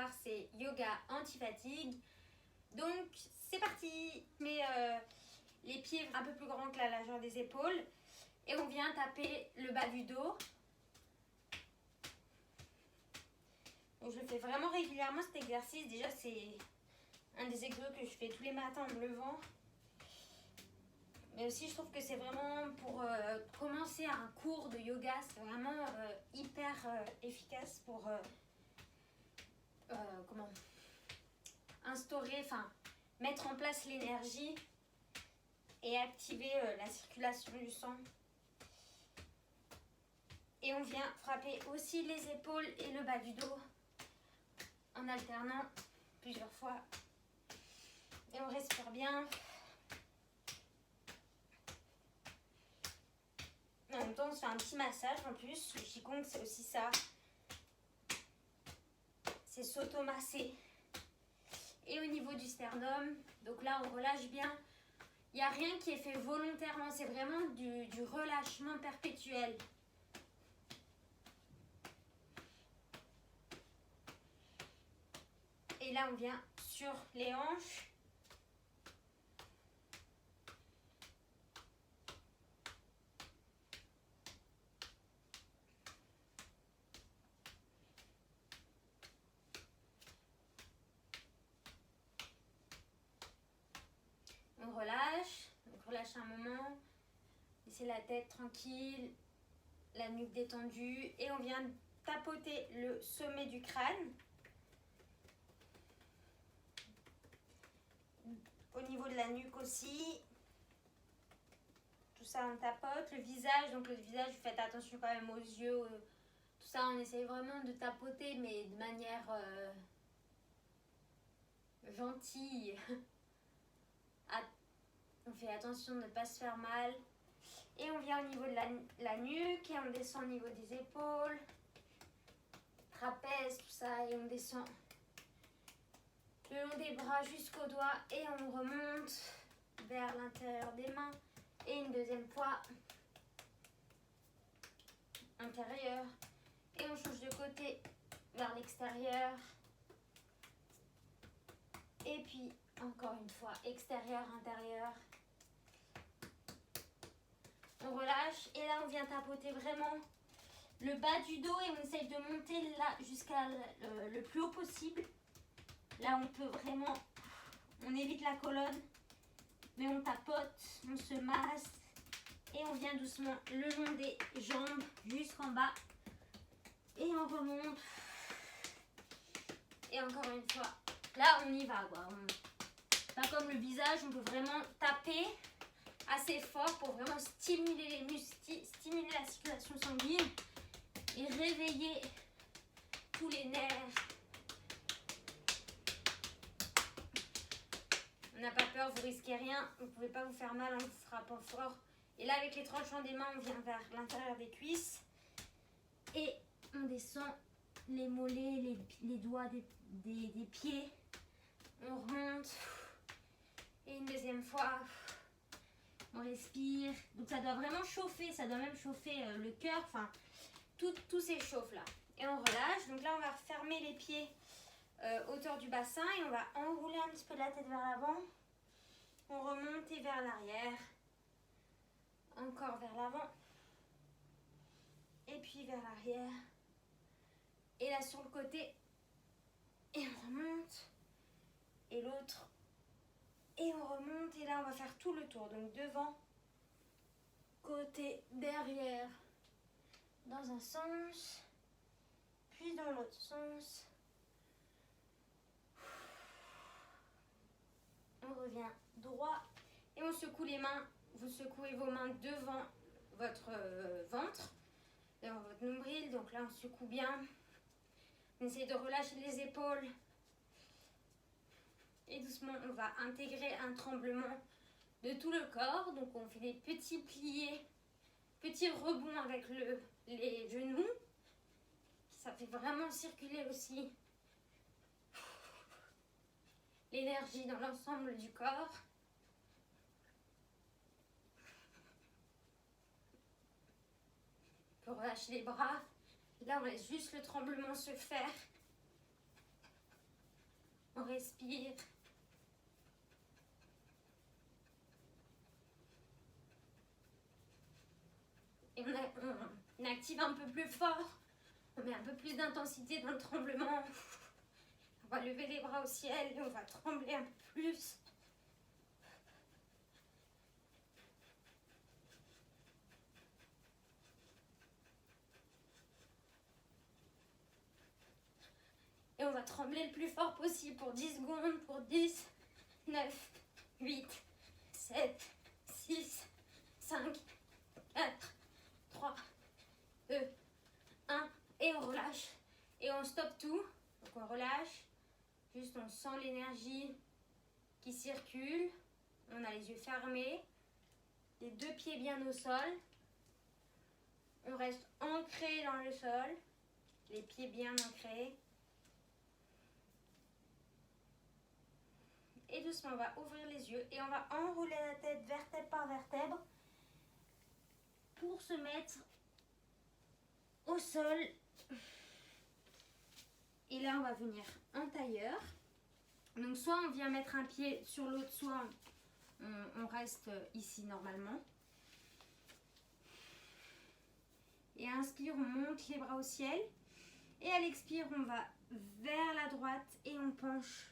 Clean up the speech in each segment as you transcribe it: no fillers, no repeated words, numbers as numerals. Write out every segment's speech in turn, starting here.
soir, c'est yoga anti-fatigue. Donc, c'est parti. Mais les pieds un peu plus grands que la largeur des épaules. Et on vient taper le bas du dos. Donc, je le fais vraiment régulièrement cet exercice. Déjà, c'est un des exos que je fais tous les matins en me levant. Mais aussi, je trouve que c'est vraiment pour commencer un cours de yoga. C'est vraiment hyper efficace pour instaurer, mettre en place l'énergie et activer la circulation du sang. Et on vient frapper aussi les épaules et le bas du dos en alternant plusieurs fois. Et on respire bien. En même temps, on se fait un petit massage en plus. Le Qigong, c'est aussi ça. C'est s'automasser. Et au niveau du sternum, donc là, on relâche bien. Il n'y a rien qui est fait volontairement. C'est vraiment du relâchement perpétuel. Et là, on vient sur les hanches. On relâche. Donc, relâche un moment. Laissez la tête tranquille. La nuque détendue. Et on vient tapoter le sommet du crâne. Au niveau de la nuque aussi. Tout ça, on tapote. Le visage, donc le visage, vous faites attention quand même aux yeux. Tout ça, on essaye vraiment de tapoter, mais de manière gentille. On fait attention de ne pas se faire mal. Et on vient au niveau de la nuque et on descend au niveau des épaules. Trapèze, tout ça. Et on descend le long des bras jusqu'aux doigts. Et on remonte vers l'intérieur des mains. Et une deuxième fois, intérieur. Et on change de côté vers l'extérieur. Et puis, encore une fois, extérieur, intérieur. On relâche. Et là, on vient tapoter vraiment le bas du dos. Et on essaye de monter là jusqu'à le plus haut possible. Là, on peut vraiment... On évite la colonne. Mais on tapote, on se masse. Et on vient doucement le long des jambes jusqu'en bas. Et on remonte. Et encore une fois. Là, on y va, quoi. Pas comme le visage, on peut vraiment taper assez fort pour vraiment stimuler les muscles, stimuler la circulation sanguine et réveiller tous les nerfs. On n'a pas peur, vous risquez rien, vous ne pouvez pas vous faire mal en vous frappant fort. Et là, avec les tranchants des mains, on vient vers l'intérieur des cuisses et on descend les mollets, les doigts des pieds. On remonte. Et une deuxième fois, on respire. Donc ça doit vraiment chauffer, ça doit même chauffer le cœur. Enfin, tout s'échauffe là. Et on relâche. Donc là, on va fermer les pieds hauteur du bassin et on va enrouler un petit peu la tête vers l'avant. On remonte et vers l'arrière. Encore vers l'avant. Et puis vers l'arrière. Et là sur le côté. Et on remonte. Et l'autre. Et on remonte. Et là on va faire tout le tour. Donc devant, côté, derrière. Dans un sens. Puis dans l'autre sens. On revient droit. Et on secoue les mains. Vous secouez vos mains devant votre ventre. Devant votre nombril. Donc là on secoue bien. On essaie de relâcher les épaules. Et doucement, on va intégrer un tremblement de tout le corps. Donc, on fait des petits pliés, petits rebonds avec les genoux. Ça fait vraiment circuler aussi l'énergie dans l'ensemble du corps. On peut relâcher les bras. Là, on laisse juste le tremblement se faire. On respire. Et on active un peu plus fort. On met un peu plus d'intensité dans le tremblement. On va lever les bras au ciel et on va trembler un peu plus. Et on va trembler le plus fort possible pour 10 secondes, pour 10, 9, 8, 7, 6, 5, 4, 3, 2, 1. Et on relâche. Et on stoppe tout. Donc on relâche. Juste on sent l'énergie qui circule. On a les yeux fermés. Les deux pieds bien au sol. On reste ancré dans le sol. Les pieds bien ancrés. Et doucement, on va ouvrir les yeux et on va enrouler la tête vertèbre par vertèbre pour se mettre au sol. Et là, on va venir en tailleur. Donc, soit on vient mettre un pied sur l'autre, soit on reste ici normalement. Et à inspire, on monte les bras au ciel. Et à l'expire, on va vers la droite et on penche.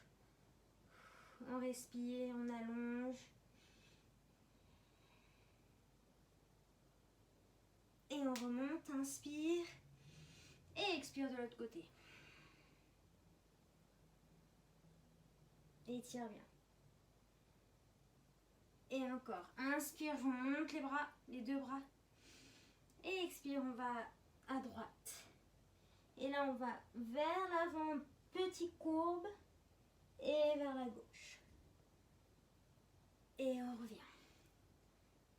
On respire, on allonge. Et on remonte, inspire. Et expire de l'autre côté. Et étire bien. Et encore. Inspire, on monte les bras, les deux bras. Et expire, on va à droite. Et là, on va vers l'avant, petite courbe. Et vers la gauche. Et on revient.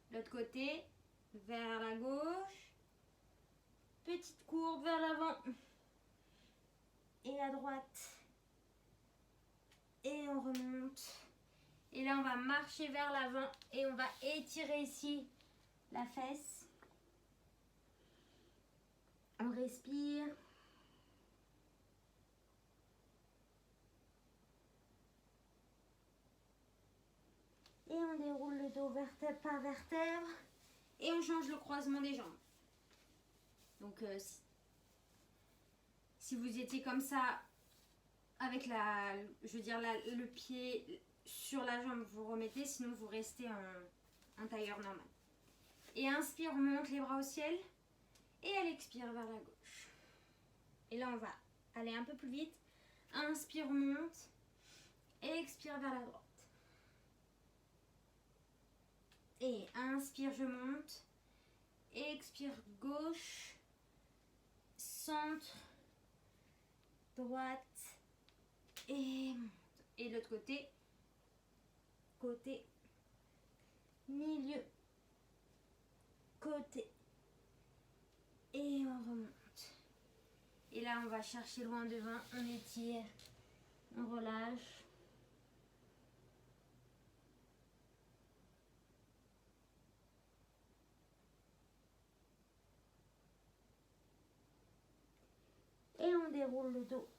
L'autre côté, vers la gauche. Petite courbe vers l'avant. Et à droite. Et on remonte. Et là, on va marcher vers l'avant. Et on va étirer ici la fesse. On respire. Et on déroule le dos vertèbre par vertèbre. Et on change le croisement des jambes. Donc, si vous étiez comme ça, avec le pied sur la jambe, vous remettez. Sinon, vous restez en tailleur normal. Et inspire, on monte les bras au ciel. Et elle expire vers la gauche. Et là, on va aller un peu plus vite. Inspire, on monte. Et expire vers la droite. Et inspire, je monte. Et expire, gauche. Centre. Droite. Et monte. Et l'autre côté. Côté. Milieu. Côté. Et on remonte. Et là, on va chercher loin devant. On étire. On relâche. Et on déroule le dos.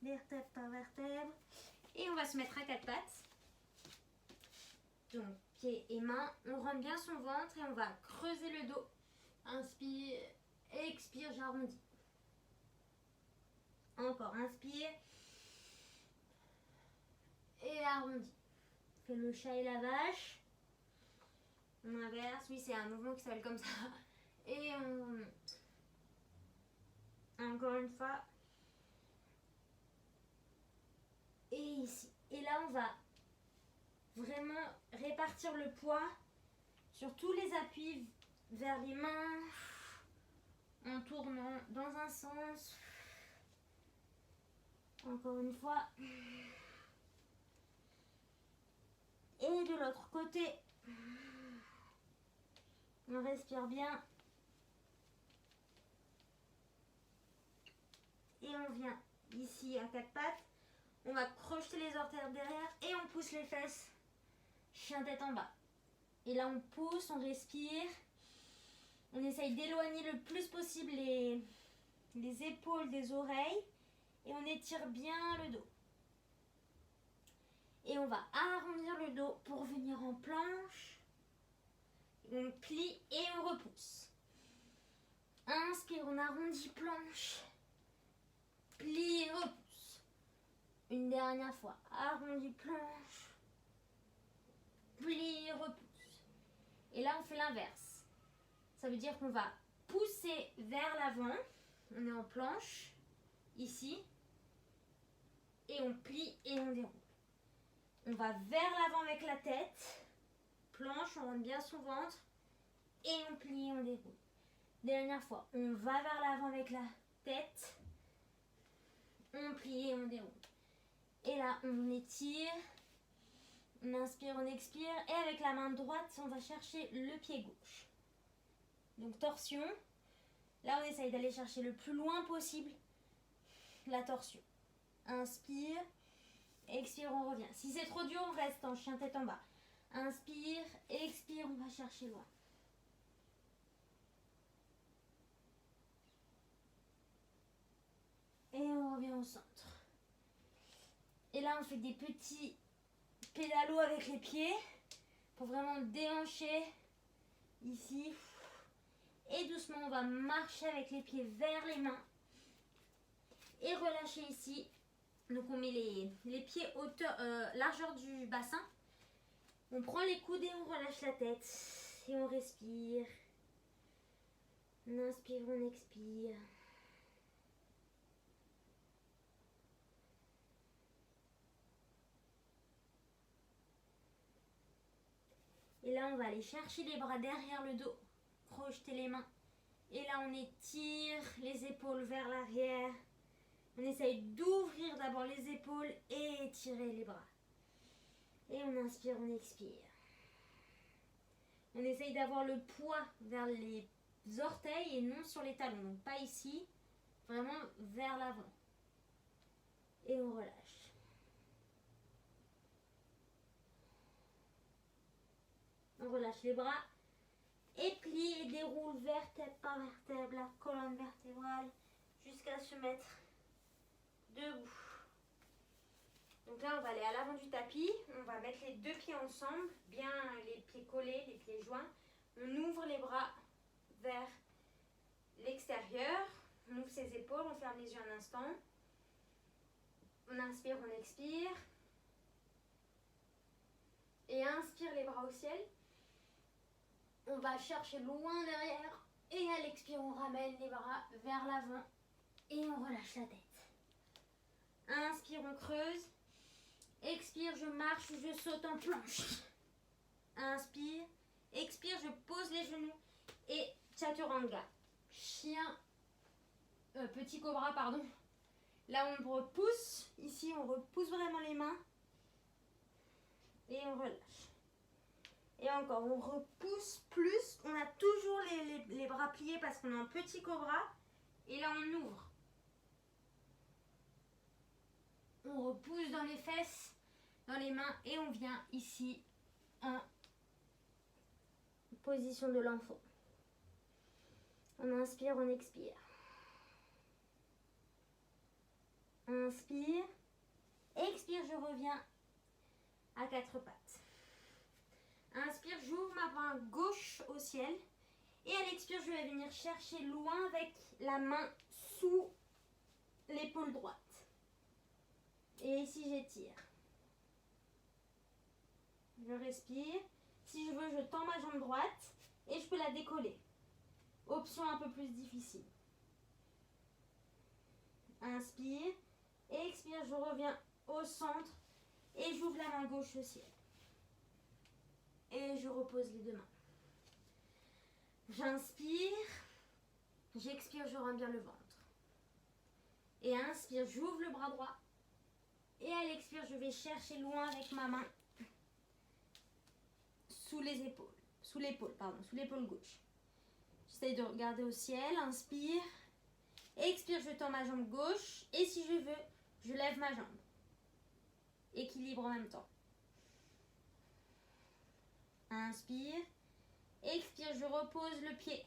Vertèbre par vertèbre. Et on va se mettre à quatre pattes. Donc, pieds et mains. On rentre bien son ventre et on va creuser le dos. Inspire. Expire, j'arrondis. Encore, inspire. Et arrondis. Fais le chat et la vache. On inverse. Oui, c'est un mouvement qui s'appelle comme ça. Et on remonte. Encore une fois. Et ici. Et là, on va vraiment répartir le poids sur tous les appuis vers les mains. En tournant dans un sens. Encore une fois. Et de l'autre côté. On respire bien. Et on vient ici à quatre pattes. On va crocheter les orteils derrière et on pousse les fesses. Chien tête en bas. Et là, on pousse, on respire. On essaye d'éloigner le plus possible les épaules des oreilles. Et on étire bien le dos. Et on va arrondir le dos pour venir en planche. On plie et on repousse. Inspire, on arrondit planche. Plie et repousse. Une dernière fois. Arrondi planche. Plie et repousse. Et là, on fait l'inverse. Ça veut dire qu'on va pousser vers l'avant. On est en planche. Ici. Et on plie et on déroule. On va vers l'avant avec la tête. Planche, on rentre bien son ventre. Et on plie et on déroule. Dernière fois, on va vers l'avant avec la tête. On plie et on déroule. Et là, on étire. On inspire, on expire. Et avec la main droite, on va chercher le pied gauche. Donc torsion. Là, on essaye d'aller chercher le plus loin possible la torsion. Inspire. Expire, on revient. Si c'est trop dur, on reste en chien tête en bas. Inspire, expire, on va chercher loin. Et on revient au centre. Et là, on fait des petits pédalos avec les pieds pour vraiment déhancher ici. Et doucement, on va marcher avec les pieds vers les mains. Et relâcher ici. Donc, on met les pieds largeur du bassin. On prend les coudes et on relâche la tête. Et on respire. On inspire, on expire. Et là, on va aller chercher les bras derrière le dos. Projeter les mains. Et là, on étire les épaules vers l'arrière. On essaye d'ouvrir d'abord les épaules et étirer les bras. Et on inspire, on expire. On essaye d'avoir le poids vers les orteils et non sur les talons. Donc pas ici, vraiment vers l'avant. Et on relâche. On relâche les bras. Et plie et déroule vertèbre par vertèbre la colonne vertébrale jusqu'à se mettre debout. Donc là, on va aller à l'avant du tapis. On va mettre les deux pieds ensemble, bien les pieds collés, les pieds joints. On ouvre les bras vers l'extérieur. On ouvre ses épaules, on ferme les yeux un instant. On inspire, on expire. Et inspire les bras au ciel. On va chercher loin derrière. Et à l'expire, on ramène les bras vers l'avant. Et on relâche la tête. Inspire, on creuse. Expire, je marche ou je saute en planche. Inspire. Expire, je pose les genoux. Et chaturanga. Chien. Petit cobra, pardon. Là, on repousse. Ici, on repousse vraiment les mains. Et on relâche. Et encore, on repousse plus. On a toujours les bras pliés parce qu'on a un petit cobra. Et là, on ouvre. On repousse dans les fesses, dans les mains. Et on vient ici en position de l'enfant. On inspire, on expire. Inspire. Expire, je reviens à quatre pattes. Inspire, j'ouvre ma main gauche au ciel. Et à l'expire, je vais venir chercher loin avec la main sous l'épaule droite. Et ici, j'étire. Je respire. Si je veux, je tends ma jambe droite et je peux la décoller. Option un peu plus difficile. Inspire. Expire, je reviens au centre et j'ouvre la main gauche au ciel. Et je repose les deux mains. J'inspire. J'expire, je rends bien le ventre. Et inspire, j'ouvre le bras droit. Et à l'expire, je vais chercher loin avec ma main sous les épaules. Sous l'épaule gauche. J'essaye de regarder au ciel. Inspire. Expire, je tends ma jambe gauche. Et si je veux, je lève ma jambe. Équilibre en même temps. Inspire. Expire, je repose le pied.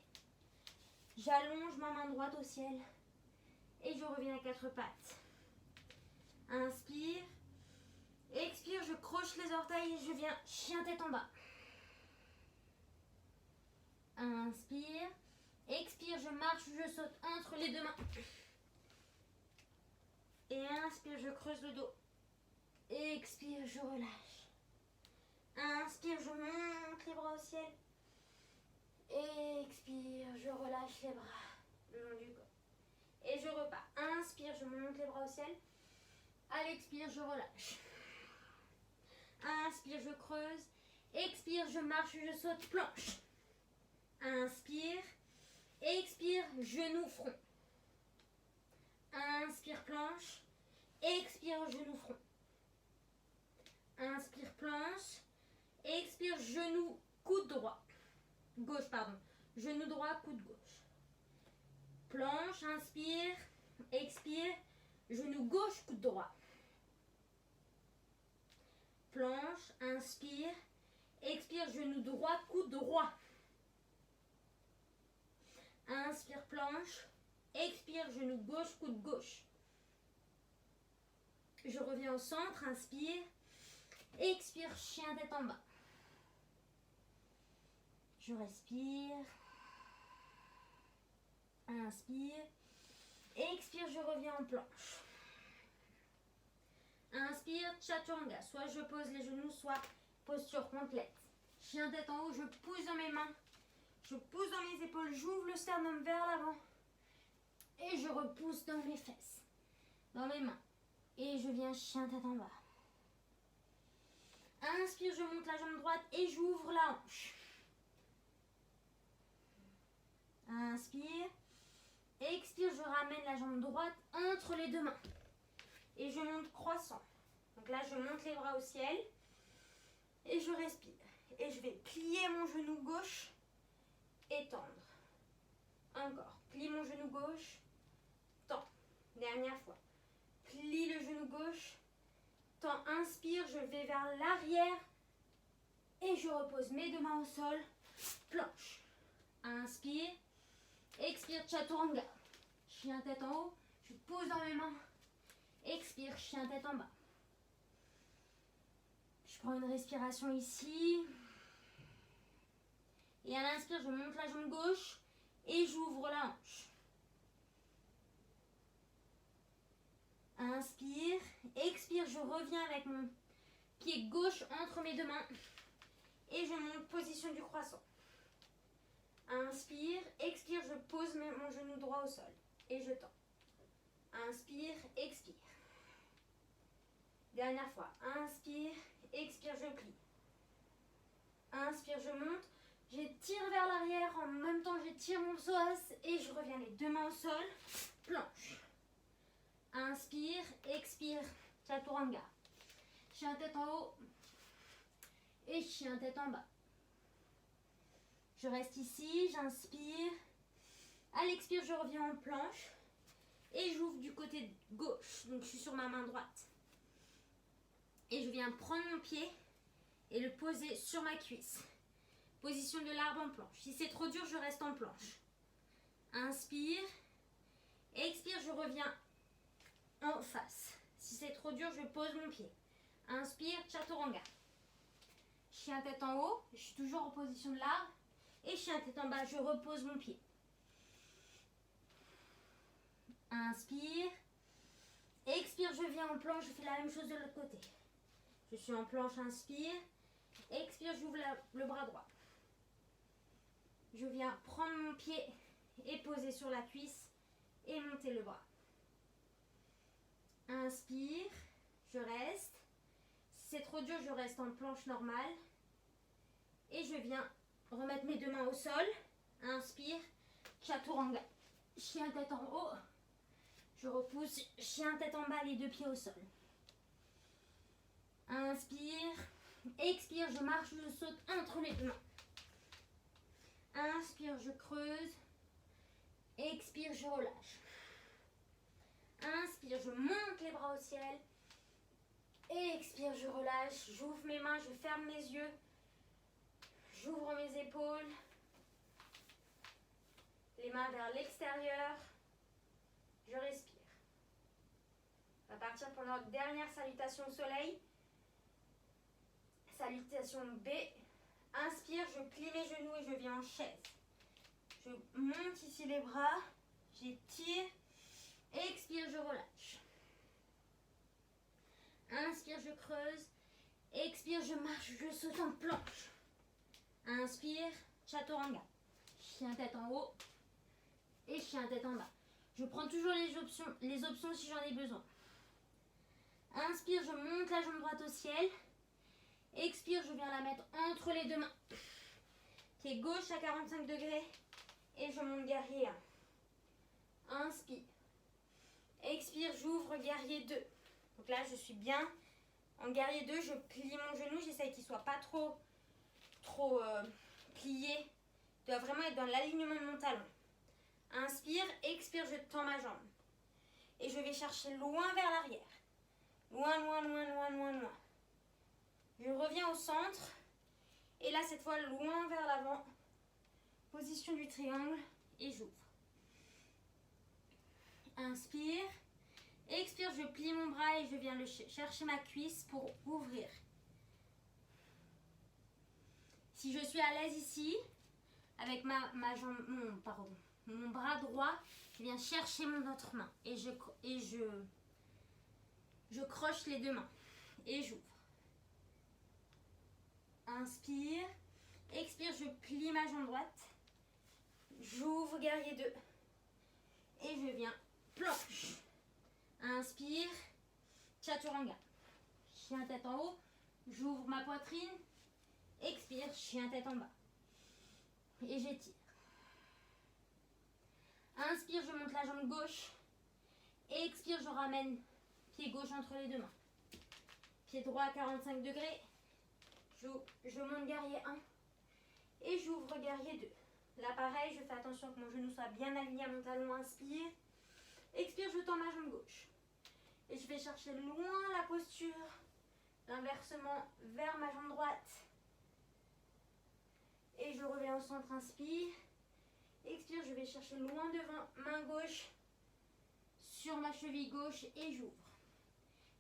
J'allonge ma main droite au ciel. Et je reviens à quatre pattes. Inspire. Expire, je croche les orteils et je viens chien tête en bas. Inspire. Expire, je marche, je saute entre les deux mains. Et inspire, je creuse le dos. Expire, je relâche. Inspire, je monte les bras au ciel. Expire, je relâche les bras le long du corps. Et je repars. Inspire, je monte les bras au ciel. À l'expire, je relâche. Inspire, je creuse. Expire, je marche, je saute, planche. Inspire. Expire, genou, front. Inspire, planche. Expire, genou, front. Inspire, planche. Expire, genou, coude droit. Gauche, pardon. Genou droit, coude gauche. Planche, inspire. Expire, genou gauche, coude droit. Planche, inspire. Expire, genou droit, coude droit. Inspire, planche. Expire, genou gauche, coude gauche. Je reviens au centre, inspire. Expire, chien tête en bas. Je respire. Inspire. Expire, je reviens en planche. Inspire, chaturanga. Soit je pose les genoux, soit posture complète. Chien tête en haut, je pousse dans mes mains. Je pousse dans mes épaules, j'ouvre le sternum vers l'avant. Et je repousse dans mes fesses. Dans mes mains. Et je viens chien tête en bas. Inspire, je monte la jambe droite et j'ouvre la hanche. Inspire. Expire, je ramène la jambe droite entre les deux mains. Et je monte croissant. Donc là, je monte les bras au ciel. Et je respire. Et je vais plier mon genou gauche. Étendre. Encore. Plie mon genou gauche. Tends. Dernière fois. Plie le genou gauche. Tends. Inspire. Je vais vers l'arrière. Et je repose mes deux mains au sol. Planche. Inspire. Expire. Chaturanga. Chien tête en haut. Je pose dans mes mains. Expire. Chien tête en bas. Je prends une respiration ici. Et à l'inspire, je monte la jambe gauche et j'ouvre la hanche. Inspire. Expire, je reviens avec mon pied gauche entre mes deux mains. Et je monte position du croissant. Inspire. Expire, je pose mon genou droit au sol. Et je tends. Inspire. Expire. Dernière fois. Inspire. Expire, je plie. Inspire, je monte. J'étire vers l'arrière. En même temps, j'étire mon psoas. Et je reviens les deux mains au sol. Planche. Inspire. Expire. Chaturanga. Chien tête en haut. Et chien tête en bas. Je reste ici. J'inspire. À l'expire, je reviens en planche. Et j'ouvre du côté gauche. Donc, je suis sur ma main droite. Et je viens prendre mon pied et le poser sur ma cuisse. Position de l'arbre en planche. Si c'est trop dur, je reste en planche. Inspire. Expire, je reviens en face. Si c'est trop dur, je pose mon pied. Inspire, chaturanga. Chien tête en haut, je suis toujours en position de l'arbre. Et chien tête en bas, je repose mon pied. Inspire. Expire, je viens en planche, je fais la même chose de l'autre côté. Je suis en planche, inspire. Expire, j'ouvre le bras droit. Je viens prendre mon pied et poser sur la cuisse et monter le bras. Inspire, je reste. Si c'est trop dur, je reste en planche normale. Et je viens remettre mes deux mains au sol. Inspire, chaturanga. Chien tête en haut. Je repousse, chien tête en bas, les deux pieds au sol. Inspire. Expire, je marche, je saute entre les deux mains. Inspire, je creuse. Expire, je relâche. Inspire, je monte les bras au ciel. Expire, je relâche. J'ouvre mes mains, je ferme mes yeux. J'ouvre mes épaules. Les mains vers l'extérieur. Je respire. On va partir pour notre dernière salutation au soleil. salutation B. Inspire, je plie mes genoux et je viens en chaise. Je monte ici les bras, j'étire. Expire, je relâche. Inspire, je creuse. Expire, je marche, je saute en planche. Inspire, chaturanga. Chien tête en haut et chien tête en bas. Je prends toujours les options si j'en ai besoin. Inspire, je monte la jambe droite au ciel. Expire, je viens la mettre entre les deux mains. Pied gauche à 45 degrés. Et je monte guerrier 1. Inspire. Expire, j'ouvre guerrier 2. Donc là, je suis bien en guerrier 2. Je plie mon genou. J'essaye qu'il ne soit pas trop plié. Il doit vraiment être dans l'alignement de mon talon. Inspire, expire, je tends ma jambe. Et je vais chercher loin vers l'arrière. Loin, loin, loin, loin, loin, loin. Je reviens au centre. Et là, cette fois, loin vers l'avant. Position du triangle. Et j'ouvre. Inspire. Expire, je plie mon bras et je viens chercher ma cuisse pour ouvrir. Si je suis à l'aise ici, avec ma jambe, mon bras droit, je viens chercher mon autre main. Et je croche les deux mains. Et j'ouvre. Inspire. Expire, je plie ma jambe droite. J'ouvre guerrier 2. Et je viens planche. Inspire. Chaturanga. Chien tête en haut. J'ouvre ma poitrine. Expire, chien tête en bas. Et j'étire. Inspire, je monte la jambe gauche. Expire, je ramène pied gauche entre les deux mains. Pied droit à 45 degrés. Je monte guerrier 1. Et j'ouvre guerrier 2. Là, pareil, je fais attention que mon genou soit bien aligné à mon talon. Inspire. Expire, je tends ma jambe gauche. Et je vais chercher loin la posture. L'inversement vers ma jambe droite. Et je reviens au centre. Inspire. Expire, je vais chercher loin devant, main gauche sur ma cheville gauche et j'ouvre.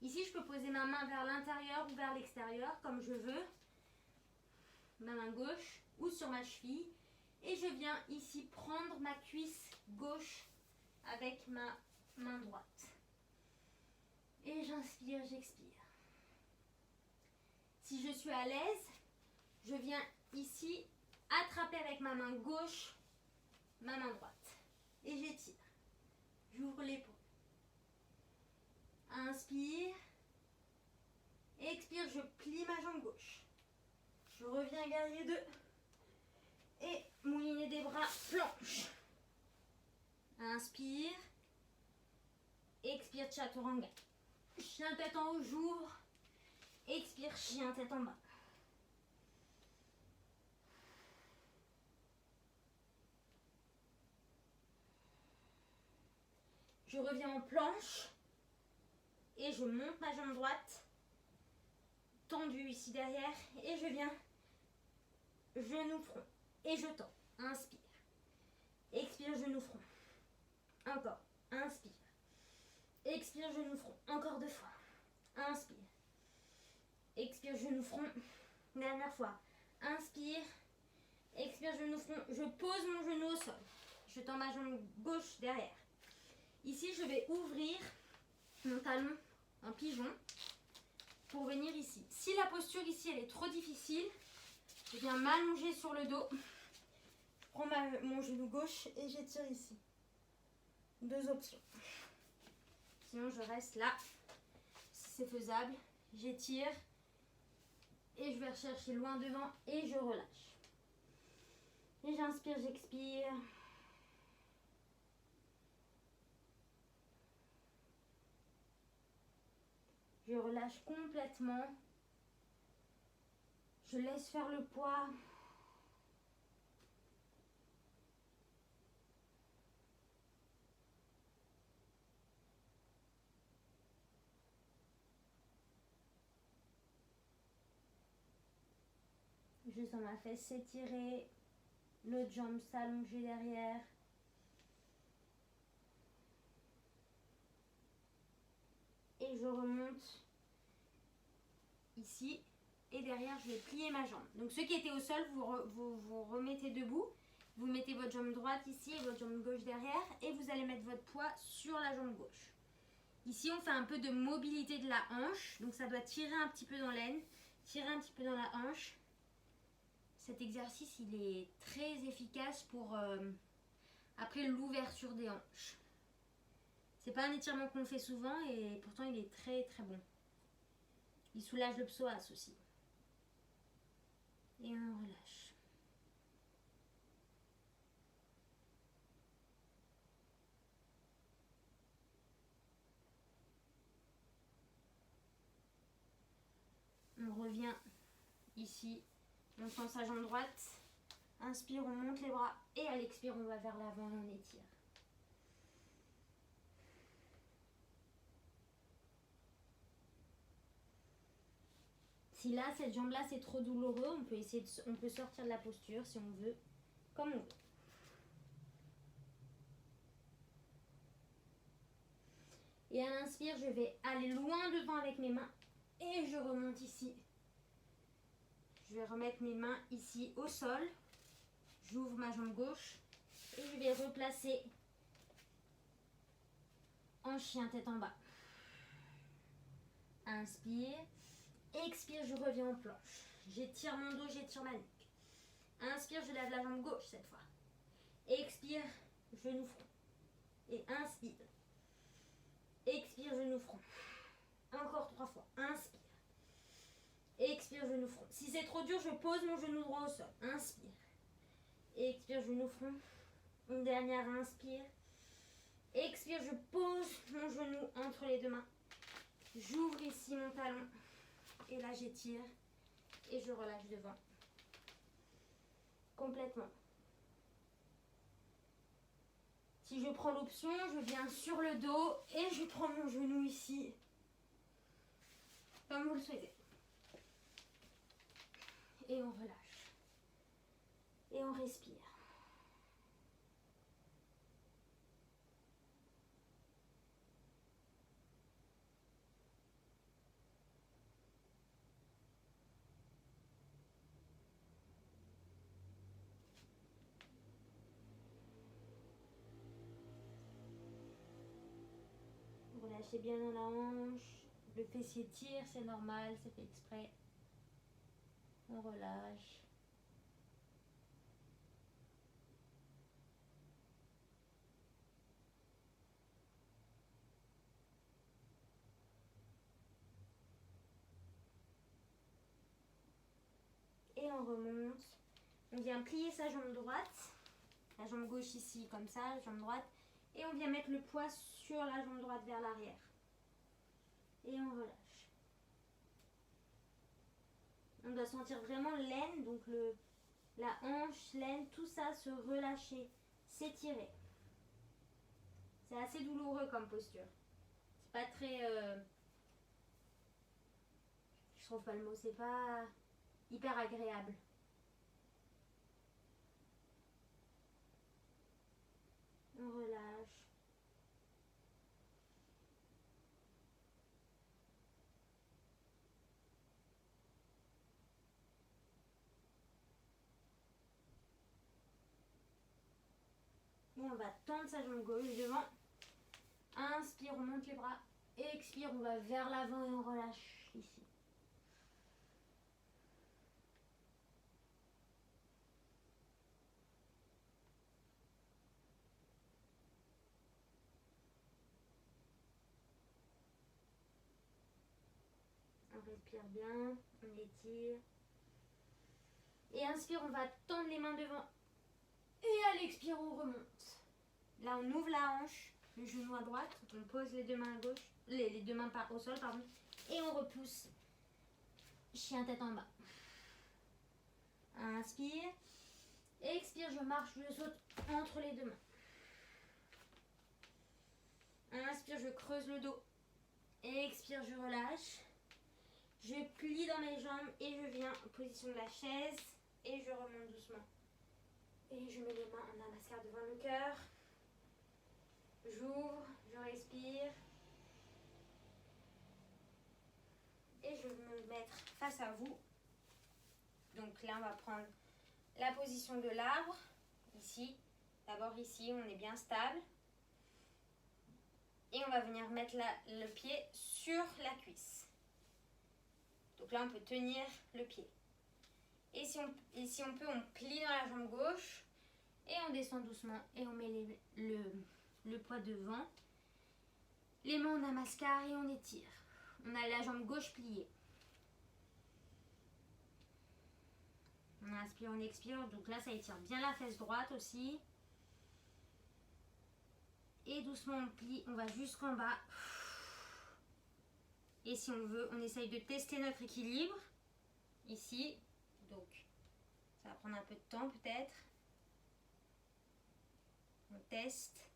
Ici, je peux poser ma main vers l'intérieur ou vers l'extérieur, comme je veux. Ma main gauche ou sur ma cheville. Et je viens ici prendre ma cuisse gauche avec ma main droite. Et j'inspire, j'expire. Si je suis à l'aise, je viens ici attraper avec ma main gauche ma main droite. Et j'étire. J'ouvre l'épaule. Inspire. Expire, je plie ma jambe gauche. Je reviens guerrier 2. Et moulinet des bras, planche. Inspire. Expire, chaturanga. Chien tête en haut, j'ouvre. Expire, chien tête en bas. Je reviens en planche. Et je monte ma jambe droite. Tendue ici derrière. Et je viens genou front. Et je tends. Inspire. Expire, genou front. Encore. Inspire. Expire, genou front. Encore 2 fois. Inspire. Expire, genou front. Dernière fois. Inspire. Expire, genou front. Je pose mon genou au sol. Je tends ma jambe gauche derrière. Ici, je vais ouvrir mon talon en pigeon pour venir ici. Si la posture ici, elle est trop difficile, je viens m'allonger sur le dos. Je prends mon genou gauche et j'étire ici. 2 options. Sinon, je reste là. Si c'est faisable, j'étire. Et je vais rechercher loin devant et je relâche. Et j'inspire, j'expire. Je relâche complètement. Je laisse faire le poids. Je sens ma fesse s'étirer. L'autre jambe s'allonger derrière. Et je remonte ici et derrière je vais plier ma jambe. Donc ceux qui étaient au sol, vous remettez debout. Vous mettez votre jambe droite ici et votre jambe gauche derrière et vous allez mettre votre poids sur la jambe gauche. Ici, on fait un peu de mobilité de la hanche. Donc ça doit tirer un petit peu dans l'aine, tirer un petit peu dans la hanche. Cet exercice, il est très efficace pour après l'ouverture des hanches. C'est pas un étirement qu'on fait souvent et pourtant il est très très bon. Il soulage le psoas aussi. Et on relâche. On revient ici, on tend sa jambe droite. Inspire, on monte les bras et à l'expire, on va vers l'avant et on étire. Si là, cette jambe-là, c'est trop douloureux, on peut sortir de la posture si on veut, comme on veut. Et à l'inspire, je vais aller loin devant avec mes mains et je remonte ici. Je vais remettre mes mains ici au sol. J'ouvre ma jambe gauche et je vais replacer en chien tête en bas. Inspire. Expire, je reviens en planche. J'étire mon dos, j'étire ma nuque. Inspire, je lève la jambe gauche cette fois. Expire, genou front. Et inspire. Expire, genou front. Encore 3 fois. Inspire. Expire, genou front. Si c'est trop dur, je pose mon genou droit au sol. Inspire. Expire, genou front. Une dernière, inspire. Expire, je pose mon genou entre les deux mains. J'ouvre ici mon talon. Et là, j'étire. Et je relâche devant. Complètement. Si je prends l'option, je viens sur le dos et je prends mon genou ici. Comme vous le souhaitez. Et on relâche. Et on respire. Relâchez bien dans la hanche. Le fessier tire, c'est normal, c'est fait exprès. On relâche. Et on remonte. On vient plier sa jambe droite. La jambe gauche ici, comme ça, jambe droite. Et on vient mettre le poids sur la jambe droite vers l'arrière. Et on relâche. On doit sentir vraiment l'aine, donc la hanche, l'aine, tout ça se relâcher, s'étirer. C'est assez douloureux comme posture. C'est pas très... je trouve pas le mot, c'est pas hyper agréable. On relâche. Et on va tendre sa jambe gauche devant. Inspire, on monte les bras. Expire, on va vers l'avant et on relâche ici. On respire bien, on étire. Et inspire, on va tendre les mains devant. Et à l'expire, on remonte. Là, on ouvre la hanche, le genou à droite. On pose les deux mains à gauche, les deux mains au sol, pardon. Et on repousse. Chien tête en bas. Inspire. Expire, je marche, je saute entre les deux mains. Inspire, je creuse le dos. Expire, je relâche. Je plie dans mes jambes et je viens en position de la chaise. Et je remonte doucement. Et je mets les mains en namaskar devant le cœur. J'ouvre, je respire. Et je vais me mettre face à vous là, on va prendre la position de l'arbre. Ici. D'abord ici, on est bien stable. Et on va venir mettre le pied sur la cuisse. Donc là, on peut tenir le pied. Et si on peut, on plie dans la jambe gauche. Et on descend doucement. Et on met le poids devant. Les mains, on namaskar et on étire. On a la jambe gauche pliée. On inspire, on expire. Donc là, ça étire bien la fesse droite aussi. Et doucement, on plie. On va jusqu'en bas. Et si on veut, on essaye de tester notre équilibre. Ici. Donc, ça va prendre un peu de temps peut-être. On teste.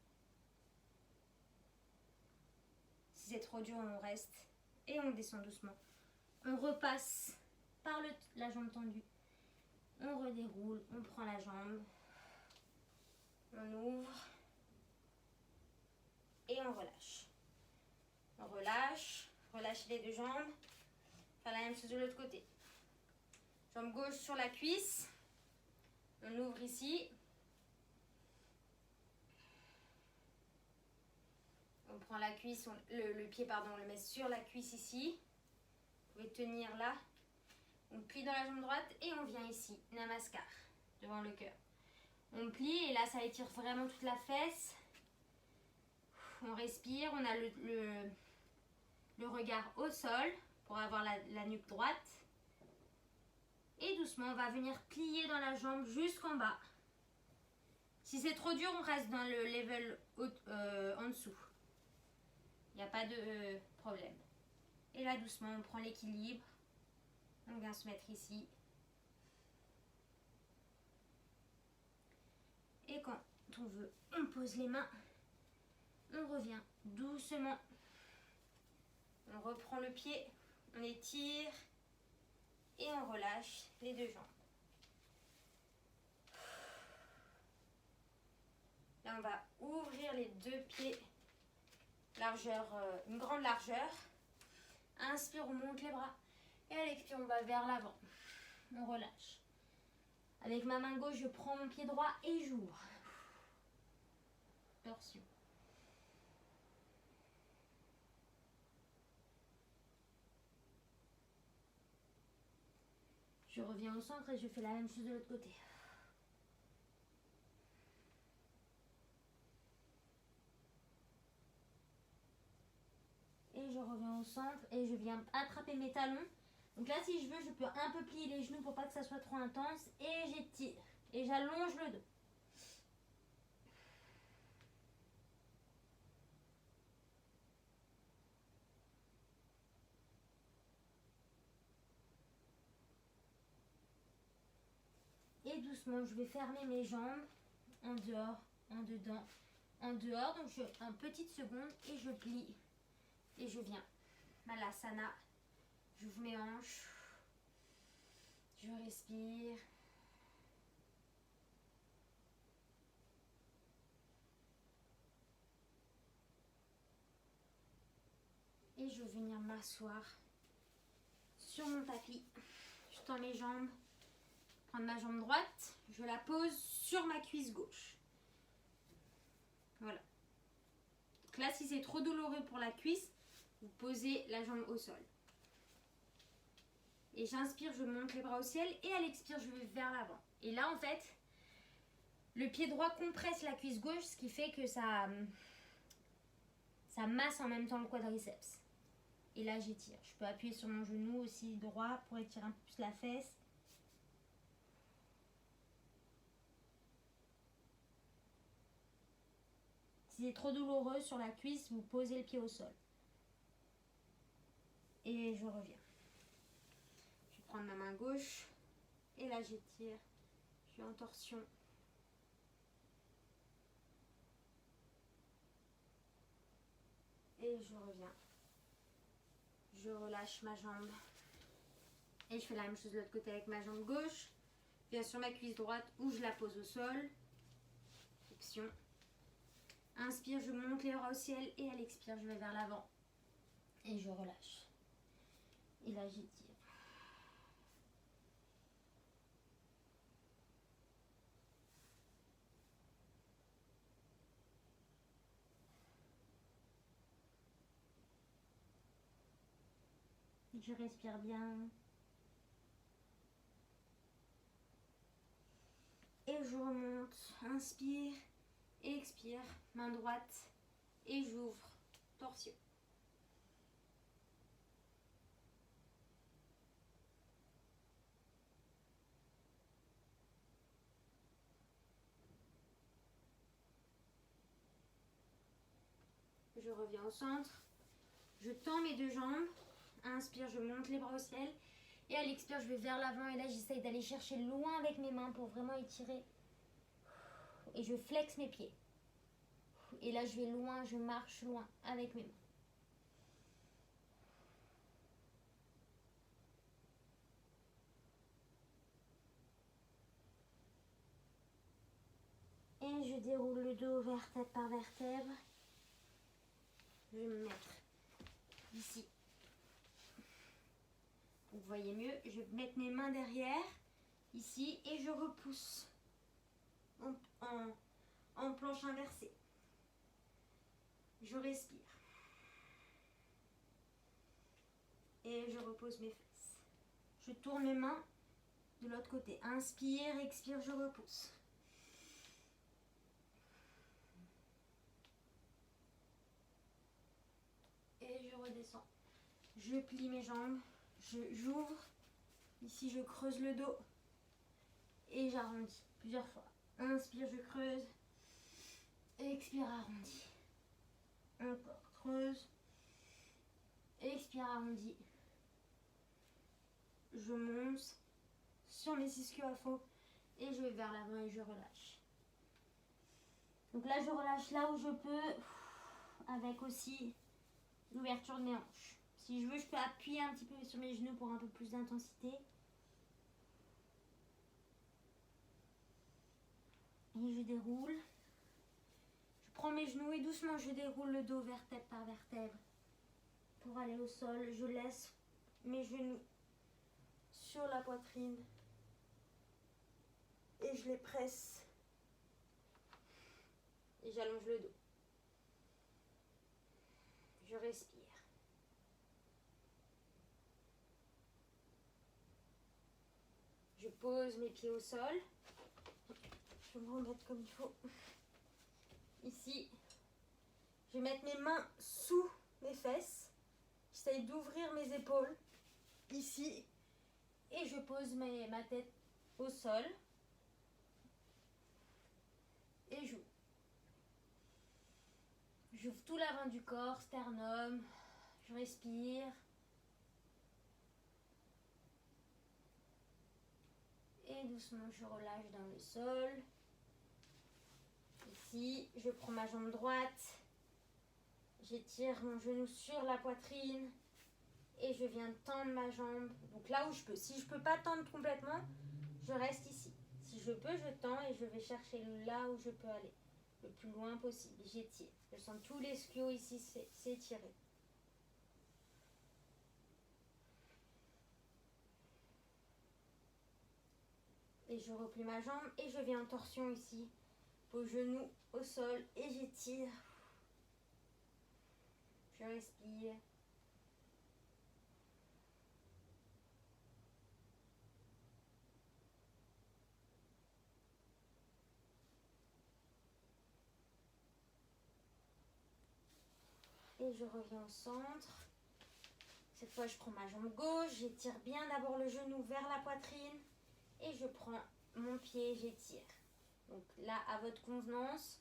Si c'est trop dur, on reste. Et on descend doucement. On repasse par la jambe tendue. On redéroule. On prend la jambe. On ouvre. Et on relâche. On relâche. Relâchez les deux jambes. Faire la même chose de l'autre côté. Jambe gauche sur la cuisse. On ouvre ici. On prend la cuisse, le pied, pardon, on le met sur la cuisse ici. Vous pouvez tenir là. On plie dans la jambe droite et on vient ici. Namaskar, devant le cœur. On plie et là, ça étire vraiment toute la fesse. On respire, on a le regard au sol pour avoir la nuque droite. Et doucement, on va venir plier dans la jambe jusqu'en bas. Si c'est trop dur, on reste dans le level en dessous. Il n'y a pas de problème. Et là, doucement, on prend l'équilibre. On vient se mettre ici. Et quand on veut, on pose les mains. On revient doucement. On reprend le pied. On étire. Et on relâche les deux jambes. Là, on va ouvrir les deux pieds. Largeur, une grande largeur. Inspire, on monte les bras. Et à l'expire, on va vers l'avant. On relâche. Avec ma main gauche, je prends mon pied droit et j'ouvre. Torsion. Je reviens au centre et je fais la même chose de l'autre côté. Et je reviens au centre et je viens attraper mes talons. Donc là, si je veux, je peux un peu plier les genoux pour pas que ça soit trop intense. Et j'étire. Et j'allonge le dos. Et doucement, je vais fermer mes jambes en dehors, en dedans, en dehors. Donc, en petite seconde et je plie. Et je viens. Malasana. J'ouvre mes hanches. Je respire. Et je vais venir m'asseoir sur mon tapis. Je tends mes jambes. Prendre ma jambe droite. Je la pose sur ma cuisse gauche. Voilà. Donc là, si c'est trop douloureux pour la cuisse, vous posez la jambe au sol. Et j'inspire, je monte les bras au ciel. Et à l'expire, je vais vers l'avant. Et là, en fait, le pied droit compresse la cuisse gauche, ce qui fait que ça masse en même temps le quadriceps. Et là, j'étire. Je peux appuyer sur mon genou aussi droit pour étirer un peu plus la fesse. Si c'est trop douloureux sur la cuisse, vous posez le pied au sol. Et je reviens. Je vais prendre ma main gauche. Et là, j'étire. Je suis en torsion. Et je reviens. Je relâche ma jambe. Et je fais la même chose de l'autre côté avec ma jambe gauche. Je viens sur ma cuisse droite où je la pose au sol. Flexion. Inspire, je monte les bras au ciel. Et à l'expire, je vais vers l'avant. Et je relâche. Et là, j'étire. Je respire bien. Et je remonte. Inspire, expire, main droite. Et j'ouvre, torsion. Je reviens au centre. Je tends mes deux jambes. Inspire, je monte les bras au ciel. Et à l'expire, je vais vers l'avant. Et là, j'essaye d'aller chercher loin avec mes mains pour vraiment étirer. Et je flexe mes pieds. Et là, je vais loin, je marche loin avec mes mains. Et je déroule le dos vertèbre par vertèbre. Je vais me mettre ici. Vous voyez mieux, je vais mettre mes mains derrière, ici, et je repousse en planche inversée. Je respire. Et je repose mes fesses. Je tourne mes mains de l'autre côté. Inspire, expire, je repousse. Et je redescends. Je plie mes jambes. J'ouvre. Ici, je creuse le dos. Et j'arrondis plusieurs fois. Inspire, je creuse. Expire, arrondi. Encore, creuse. Expire, arrondi. Je monte sur mes ischio-afro et je vais vers l'avant et je relâche. Donc là, je relâche là où je peux, avec aussi l'ouverture de mes hanches. Si je veux, je peux appuyer un petit peu sur mes genoux pour un peu plus d'intensité. Et je déroule. Je prends mes genoux et doucement, je déroule le dos vertèbre par vertèbre. Pour aller au sol, je laisse mes genoux sur la poitrine. Et je les presse. Et j'allonge le dos. Je respire. Je pose mes pieds au sol. Je vais me remettre comme il faut. Ici, je vais mettre mes mains sous mes fesses. J'essaye d'ouvrir mes épaules. Ici. Et je pose ma tête au sol. Et j'ouvre. J'ouvre tout l'avant du corps, sternum. Je respire. Et doucement, je relâche dans le sol. Ici, je prends ma jambe droite. J'étire mon genou sur la poitrine. Et je viens tendre ma jambe. Donc là où je peux. Si je ne peux pas tendre complètement, je reste ici. Si je peux, je tends et je vais chercher là où je peux aller. Le plus loin possible. J'étire. Je sens tous les ischios ici s'étirer. Et je replie ma jambe et je viens en torsion ici. Au genou, au sol et j'étire. Je respire. Et je reviens au centre. Cette fois, je prends ma jambe gauche. J'étire bien d'abord le genou vers la poitrine. Et je prends mon pied et j'étire. Donc là, à votre convenance,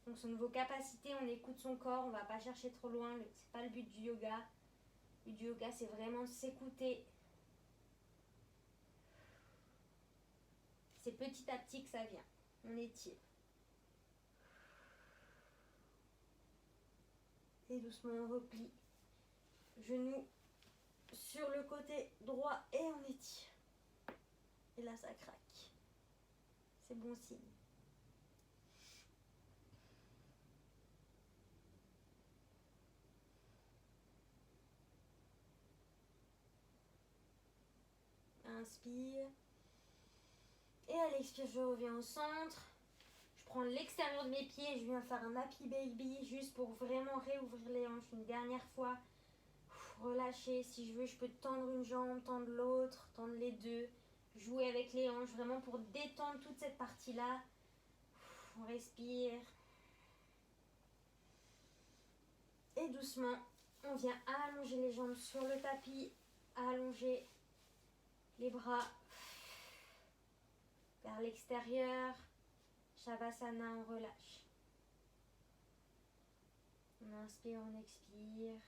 en fonction de vos capacités, on écoute son corps. On ne va pas chercher trop loin. Ce n'est pas le but du yoga. Le but du yoga, c'est vraiment s'écouter. C'est petit à petit que ça vient. On étire. Et doucement, on replie. Genou sur le côté droit et on étire. Et là, ça craque. C'est bon signe. Inspire. Et à l'expire, je reviens au centre. Je prends l'extérieur de mes pieds et je viens faire un happy baby juste pour vraiment réouvrir les hanches une dernière fois. relâcher. Si je veux, je peux tendre une jambe, tendre l'autre, tendre les deux, jouer avec les hanches, vraiment pour détendre toute cette partie-là. On respire. Et doucement, on vient allonger les jambes sur le tapis, allonger les bras vers l'extérieur. Shavasana, on relâche. On inspire, on expire.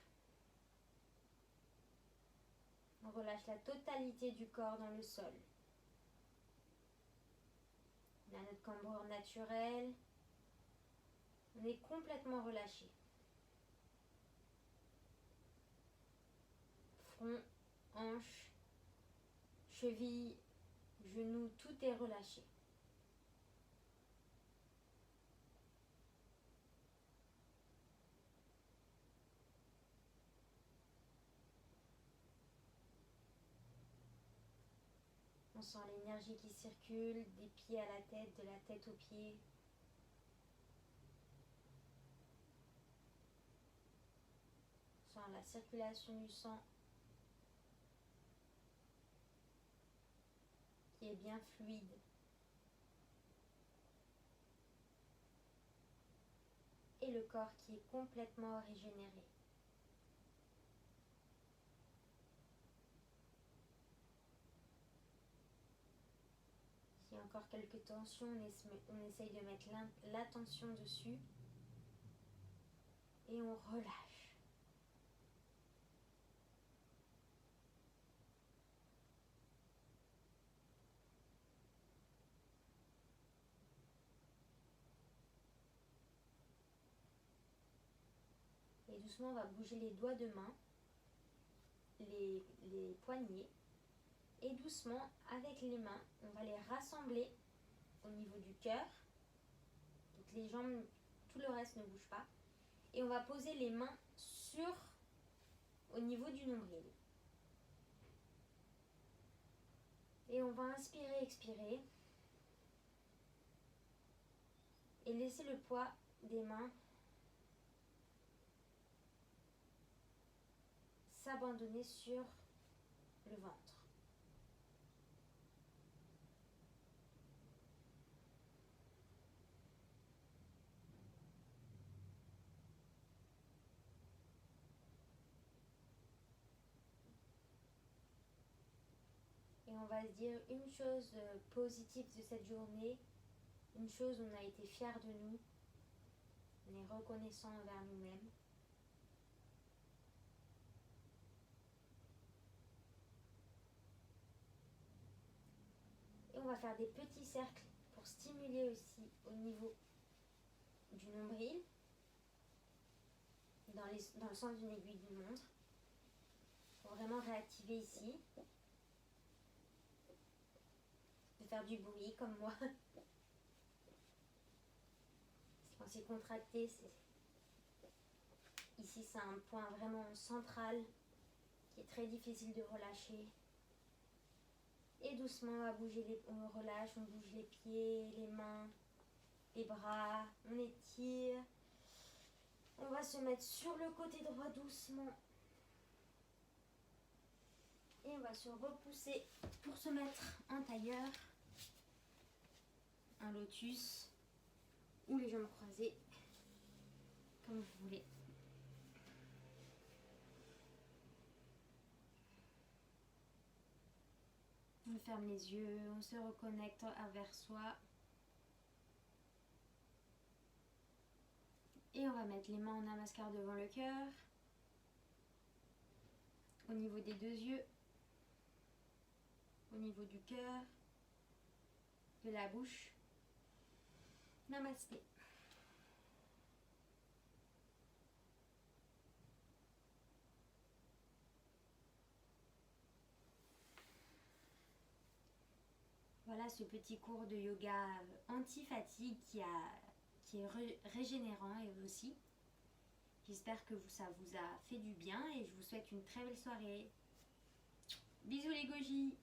On relâche la totalité du corps dans le sol. On a notre cambrure naturelle. On est complètement relâché. Front, hanche, cheville, genoux, tout est relâché. On sent l'énergie qui circule des pieds à la tête, de la tête aux pieds. On sent la circulation du sang qui est bien fluide. Et le corps qui est complètement régénéré. S'il y a encore quelques tensions, on essaye de mettre l'attention dessus et on relâche. Et doucement, on va bouger les doigts de main, les poignets. Et doucement, avec les mains, on va les rassembler au niveau du cœur. Donc les jambes, tout le reste ne bouge pas. Et on va poser les mains au niveau du nombril. Et on va inspirer, expirer. Et laisser le poids des mains s'abandonner sur le ventre. Et on va se dire une chose positive de cette journée, une chose où on a été fiers de nous, on est reconnaissant envers nous-mêmes. Et on va faire des petits cercles pour stimuler aussi au niveau du nombril, dans le sens d'une aiguille d'une montre, pour vraiment réactiver ici. De faire du bruit comme moi. Quand c'est contracté, ici c'est un point vraiment central qui est très difficile de relâcher. Et doucement on relâche, on bouge les pieds, les mains, les bras, on étire. On va se mettre sur le côté droit doucement. Et on va se repousser pour se mettre en tailleur, un lotus ou les jambes croisées, comme vous voulez. On ferme les yeux, on se reconnecte vers soi. Et on va mettre les mains en namaskar devant le cœur, au niveau des deux yeux, au niveau du cœur, de la bouche. Namasté. Voilà ce petit cours de yoga anti-fatigue qui est régénérant et aussi. J'espère que ça vous a fait du bien et je vous souhaite une très belle soirée. Bisous les gojis!